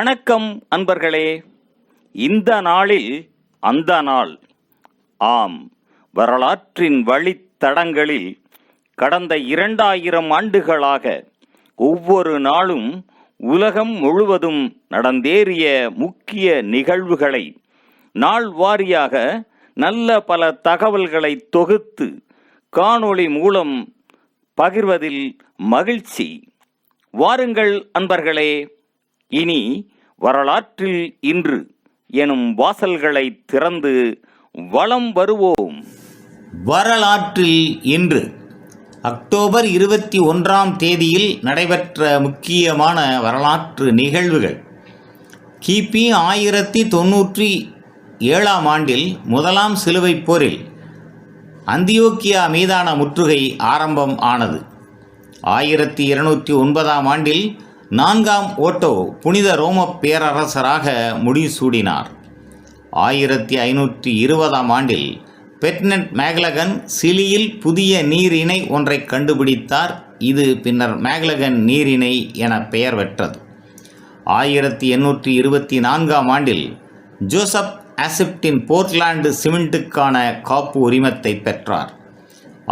வணக்கம் அன்பர்களே. இந்த நாளில் அந்த நாள். ஆம், வரலாற்றின் வழித்தடங்களில் கடந்த 2000 ஆண்டுகளாக ஒவ்வொரு நாளும் உலகம் முழுவதும் நடந்தேறிய முக்கிய நிகழ்வுகளை நாள் வாரியாக நல்ல பல தகவல்களை தொகுத்து காணொளி மூலம் பகிர்வதில் மகிழ்ச்சி. வாருங்கள் அன்பர்களே, இனி வரலாற்றில் இன்று எனும் வாசல்களை திறந்து வலம் வருவோம். வரலாற்றில் இன்று அக்டோபர் 21ஆம் தேதியில் நடைபெற்ற முக்கியமான வரலாற்று நிகழ்வுகள். கிபி 1097ஆம் ஆண்டில் முதலாம் சிலுவைப் போரில் அந்தியோக்கியா மீதான முற்றுகை ஆரம்பம் ஆனது. 1209ஆம் ஆண்டில் 4ஆம் ஓட்டோ புனித ரோம பேரரசராக முடிசூடினார். 1520ஆம் ஆண்டில் பெர்னட் மேக்லகன் சிலியில் புதிய நீரிணை ஒன்றை கண்டுபிடித்தார். இது பின்னர் மேக்லகன் நீரிணை என பெயர் பெற்றது. 1824ஆம் ஆண்டில் ஜோசப் ஆசிப்டின் போர்ட்லாந்து சிமெண்ட்டுக்கான காப்பு உரிமத்தை பெற்றார்.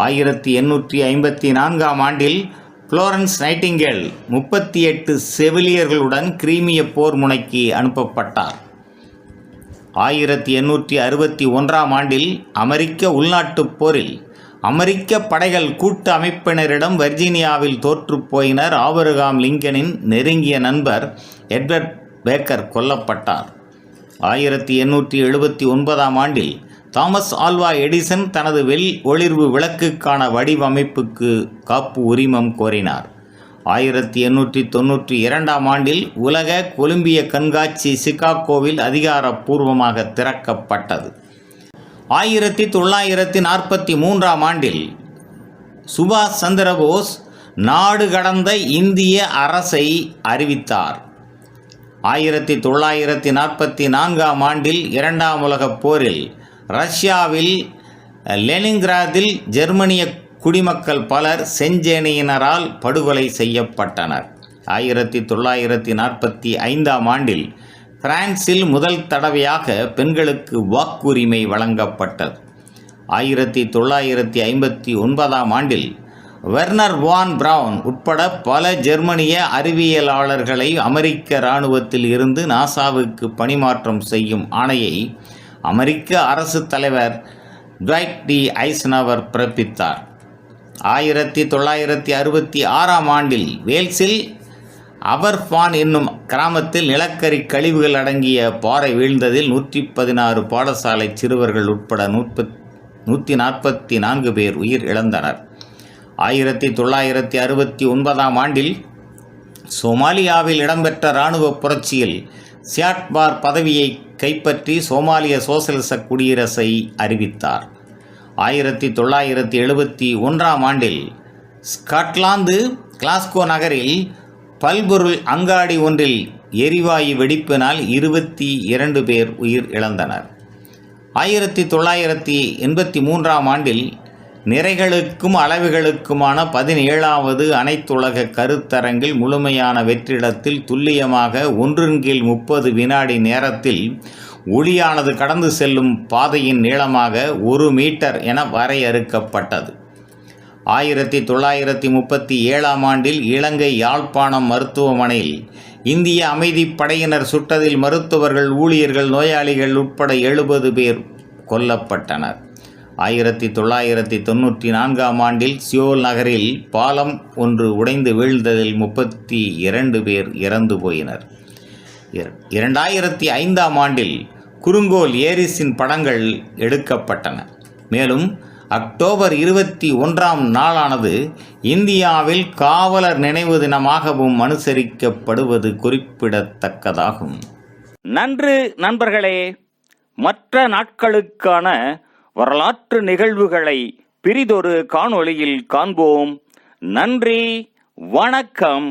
1854ஆம் ஆண்டில் புளோரன்ஸ் நைட்டிங்கேல் 38 செவிலியர்களுடன் கிரீமிய போர் முனைக்கு அனுப்பப்பட்டார். 1861ஆம் ஆண்டில் அமெரிக்க உள்நாட்டுப் போரில் அமெரிக்க படைகள் கூட்டு அமைப்பினரிடம் வர்ஜீனியாவில் தோற்றுப்போயினர். ஆபிரகாம் லிங்கனின் நெருங்கிய நண்பர் எட்வர்ட் பேக்கர் கொல்லப்பட்டார். 1879ஆம் ஆண்டில் தாமஸ் ஆல்வா எடிசன் தனது ஒளிர்வு விளக்குக்கான வடிவமைப்புக்கு காப்பு உரிமம் கோரினார். 1892ஆம் ஆண்டில் உலக கொலம்பிய கண்காட்சி சிகாகோவில் அதிகாரப்பூர்வமாக திறக்கப்பட்டது. 1943ஆம் ஆண்டில் சுபாஷ் சந்திரபோஸ் நாடு கடந்த இந்திய அரசை அறிவித்தார். 1944ஆம் ஆண்டில் 2ஆம் உலகப் போரில் ரஷ்யாவில் லெனின்கிராதில் ஜெர்மனிய குடிமக்கள் பலர் செஞ்சேனையினரால் படுகொலை செய்யப்பட்டனர். 1945ஆம் ஆண்டில் பிரான்சில் முதல் தடவையாக பெண்களுக்கு வாக்குரிமை வழங்கப்பட்டது. 1959ஆம் ஆண்டில் வெர்னர் வான் பிரவுன் உட்பட பல ஜெர்மனிய அறிவியலாளர்களை அமெரிக்க இராணுவத்தில் இருந்து நாசாவுக்கு பணிமாற்றம் செய்யும் ஆணையை அமெரிக்க அரசு தலைவர் ட்வைட் டி ஐசன்ஹவர் பிறப்பித்தார். 1966ஆம் ஆண்டில் வேல்ஸில் அபர்ஃபான் என்னும் கிராமத்தில் நிலக்கரி கழிவுகள் அடங்கிய பாறை வீழ்ந்ததில் 116 பாடசாலை சிறுவர்கள் உட்பட 144 பேர் உயிர் இழந்தனர். 1969ஆம் ஆண்டில் சோமாலியாவில் இடம்பெற்ற இராணுவ புரட்சியில் சியாட் பார் பதவியை கைப்பற்றி சோமாலிய சோசலிச குடியரசை அறிவித்தார். 1971ஆம் ஆண்டில் ஸ்காட்லாந்து கிளாஸ்கோ நகரில் பல்பொருள் அங்காடி ஒன்றில் எரிவாயு வெடிப்பினால் 22 பேர் உயிர் இழந்தனர். 1983ஆம் ஆண்டில் நிறைகளுக்கும் அளவுகளுக்குமான 17வது அனைத்துலக கருத்தரங்கில் முழுமையான வெற்றிடத்தில் துல்லியமாக 1/30 வினாடி நேரத்தில் ஒளியானது கடந்து செல்லும் பாதையின் நீளமாக 1 மீட்டர் என வரையறுக்கப்பட்டது. 1937ஆம் ஆண்டில் இலங்கை யாழ்ப்பாணம் மருத்துவமனையில் இந்திய அமைதிப்படையினர் சுட்டதில் மருத்துவர்கள், ஊழியர்கள், நோயாளிகள் உட்பட 70 பேர் கொல்லப்பட்டனர். 1994ஆம் ஆண்டில் சியோல் நகரில் பாலம் ஒன்று உடைந்து வீழ்ந்ததில் 32 பேர் இறந்து போயினர். 2005ஆம் ஆண்டில் குறுங்கோல் ஏரிஸின் படங்கள் எடுக்கப்பட்டன. மேலும் அக்டோபர் 21ஆம் நாளானது இந்தியாவில் காவலர் நினைவு தினமாகவும் அனுசரிக்கப்படுவது குறிப்பிடத்தக்கதாகும். நன்று நண்பர்களே. மற்ற நாட்களுக்கான வரலாற்று நிகழ்வுகளை பிரிதொரு காணொளியில் காண்போம். நன்றி, வணக்கம்.